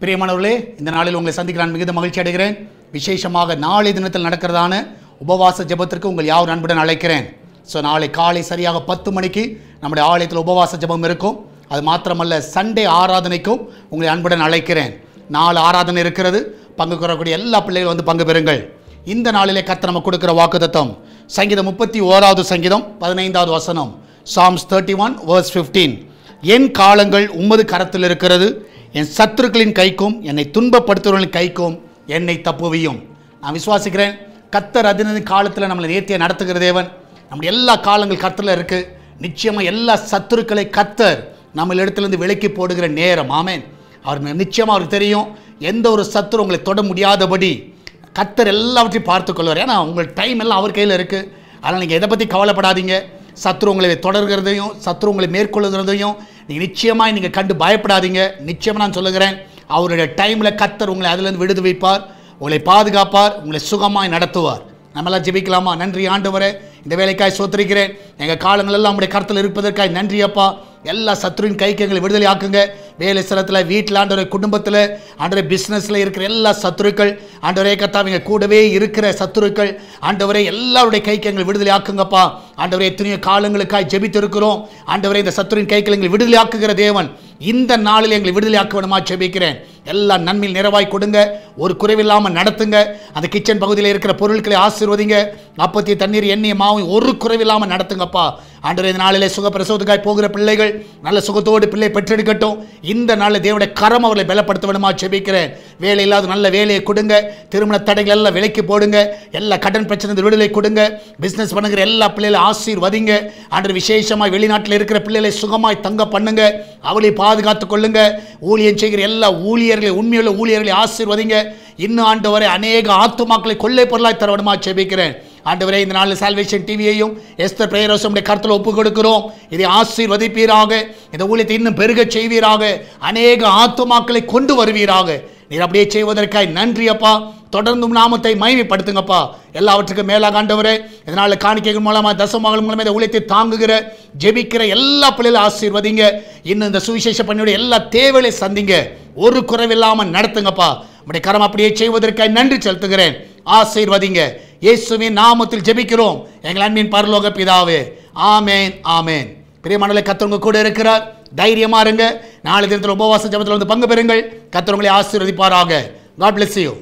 பிரியமானவர்களே, இந்த நாளில் உங்களை சந்திக்க நான் மிகுந்த மகிழ்ச்சி அடைகிறேன். விசேஷமாக நாளை தினத்தில் நடக்கிறதான உபவாச ஜெபத்திற்கு உங்கள் யாவர் அன்புடன் அழைக்கிறேன். ஸோ நாளை காலை சரியாக 10 மணிக்கு நம்முடைய ஆலயத்தில் உபவாச ஜெபம் இருக்கும். அது மாத்திரமல்ல, சண்டே ஆராதனைக்கும் உங்களை அன்புடன் அழைக்கிறேன். 4 ஆராதனை இருக்கிறது. பங்கு பெறக்கூடிய எல்லா பிள்ளைகளும் வந்து பங்கு பெறுங்கள். இந்த நாளிலே கர்த்தர் நமக்கு கொடுக்கிற வாக்குத்தத்தம் சங்கீதம் 31வது சங்கீதம் 15வது வசனம், சாம்ஸ் 31 verse 15. என் காலங்கள் உமது கரத்தில் இருக்கிறது, என் சத்துருக்களின் கைக்கும் என்னை துன்பப்படுத்துவர்களின் கைக்கும் என்னை தப்புவியும். நான் விசுவாசிக்கிறேன், கர்த்தர் அதின காலத்தில் நம்மளை நேர்த்தியாக நடத்துகிற தேவன். நம்முடைய எல்லா காலங்கள் கர்த்தரில் இருக்குது. நிச்சயமாக எல்லா சத்துருக்களை கர்த்தர் நம்ம இடத்துலேருந்து விலக்கி போடுகிற நேரம். ஆமென். அவர் நிச்சயமாக அவருக்கு தெரியும், எந்த ஒரு சத்துரு உங்களை தொட முடியாதபடி கர்த்தர் எல்லாவற்றையும் பார்த்துக்கொள்வார். ஏன்னா உங்கள் டைம் எல்லாம் அவர் கையில் இருக்குது. அதனால் நீங்கள் எதை பற்றி கவலைப்படாதீங்க. சத்துரு உங்களை தொடர்கிறதையும் சத்துரு உங்களை மேற்கொள்ளுகிறதையும் நீங்கள் நிச்சயமாக நீங்கள் கண்டு பயப்படாதீங்க. நிச்சயமாக நான் சொல்லுகிறேன், அவருடைய டைமில் கர்த்தர் உங்களை அதிலிருந்து விடுது வைப்பார், உங்களை பாதுகாப்பார், உங்களை சுகமாய் நடத்துவார். நம்மளாம் ஜெபிக்கலாமா? நன்றி ஆண்டவரே, இந்த வேலைக்காய் சோத்திரிக்கிறேன். எங்கள் காலங்களெல்லாம் நம்முடைய கருத்தில் இருப்பதற்காய் நன்றி அப்பா. எல்லா சத்துருவின் கைக்கு எங்களை விடுதலை ஆக்குங்க. வேலை ஸ்தலத்தில், வீட்டில், ஆண்டவரே குடும்பத்தில், ஆண்டவரே பிஸ்னஸில் இருக்கிற எல்லா சத்துருக்கள், ஆண்டவரே கர்த்தாவே கூடவே இருக்கிற சத்துருக்கள், ஆண்டவரே எல்லாருடைய கைக்கு எங்களை விடுதலை ஆக்குங்கப்பா. ஆண்டவரே எத்தனையோ காலங்களுக்காய் ஜெபித்து இருக்கிறோம். ஆண்டவரே இந்த சத்துருவின் கைக்கு எங்களை விடுதலை ஆக்குகிற தேவன் இந்த நாளில் எங்களை விடுதலை ஆக்க வேணுமா ஜெபிக்கிறேன். எல்லா நன்மையில் நிறைவாய் கொடுங்க, ஒரு குறைவில்லாமல் நடத்துங்க. அந்த கிச்சன் பகுதியில் இருக்கிற பொருட்களை ஆசீர்வதிங்க. அப்பத்திய தண்ணீர், எண்ணெய், மாவும் ஒரு குறைவில்லாமல் நடத்துங்கப்பா. ஆண்டவரே இந்த நாளிலே சுகப்பிரசவத்துக்காய் போகிற பிள்ளைகள் நல்ல சுகத்தோடு பிள்ளை பெற்றெடுக்கட்டும். இந்த நாளில் தேவனுடைய கரம் அவர்களை பலப்படுத்த வேணுமா ஜெபிக்கிறேன். வேலை இல்லாத நல்ல வேலையை கொடுங்க. திருமண தடைகள் எல்லாம் விலைக்கு போடுங்க. எல்லா கடன் பிரச்சனை விடுதலை கொடுங்க. பிஸ்னஸ் பண்ணுகிற எல்லா பிள்ளைகளை ஆசீர்வதிங்க. ஆண்டவர் விசேஷமாக வெளிநாட்டில் இருக்கிற பிள்ளைகளை சுகமாய் தங்க பண்ணுங்க. அவளை பாதுகாத்துக் கொள்ளுங்க. ஊழியம் செய்கிற எல்லா ஊழியர்களை, உண்மையுள்ள ஊழியர்களை ஆசீர்வதிங்க. இன்னும் ஆண்டவரே அநேக ஆத்துமாக்களை கொள்ளை பொருளாய் தர வேணுமா ஜெபிக்கிறேன். ஆண்டவரே இந்த நாளில் சால்வேஷன் டிவியையும் எஸ்தர் பிரேயர் ஹவுஸுடைய கருத்தில் ஒப்புக் கொடுக்கிறோம். இதை ஆசீர்வதிப்பீராக. இந்த ஊழியத்தை இன்னும் பெருக செய்வீராக. அநேக ஆத்துமாக்களை கொண்டு வருவீராக. நீர் அப்படியே செய்வதற்காய் நன்றி அப்பா. தொடர்ந்தும் நாமத்தை மகிமைப்படுத்துங்கப்பா. எல்லாவற்றுக்கும் மேலாக ஆண்டவரே இதனால் காணிக்கைகள் மூலமாக, தசமகள் மூலமாக இந்த ஊழியத்தை தாங்குகிற ஜெபிக்கிற எல்லா பிள்ளைகளும் ஆசீர்வதிங்க. இன்னும் இந்த சுவிசேஷ பணியுடைய எல்லா தேவைகளை சந்திங்க. ஒரு குறைவில்லாமல் நடத்துங்கப்பா. உடைய கரம் அப்படியே செய்வதற்காக நன்றி செலுத்துகிறேன். ஆசீர்வதிங்க. இயேசுவின் நாமத்தில் ஜெபிக்கிறோம் எங்கள் அன்பின் பரலோக பிதாவே. ஆமேன், ஆமேன். பிரியமானவர்களே, கர்த்தர் உங்க கூட இருக்கிறார். தைரியமா இருங்க. நாளை தினத்தில் உபவாச ஜெபத்தில் வந்து பங்கு பெறுங்கள். கர்த்தர் உங்களை ஆசீர்வதிப்பாராக. God bless you.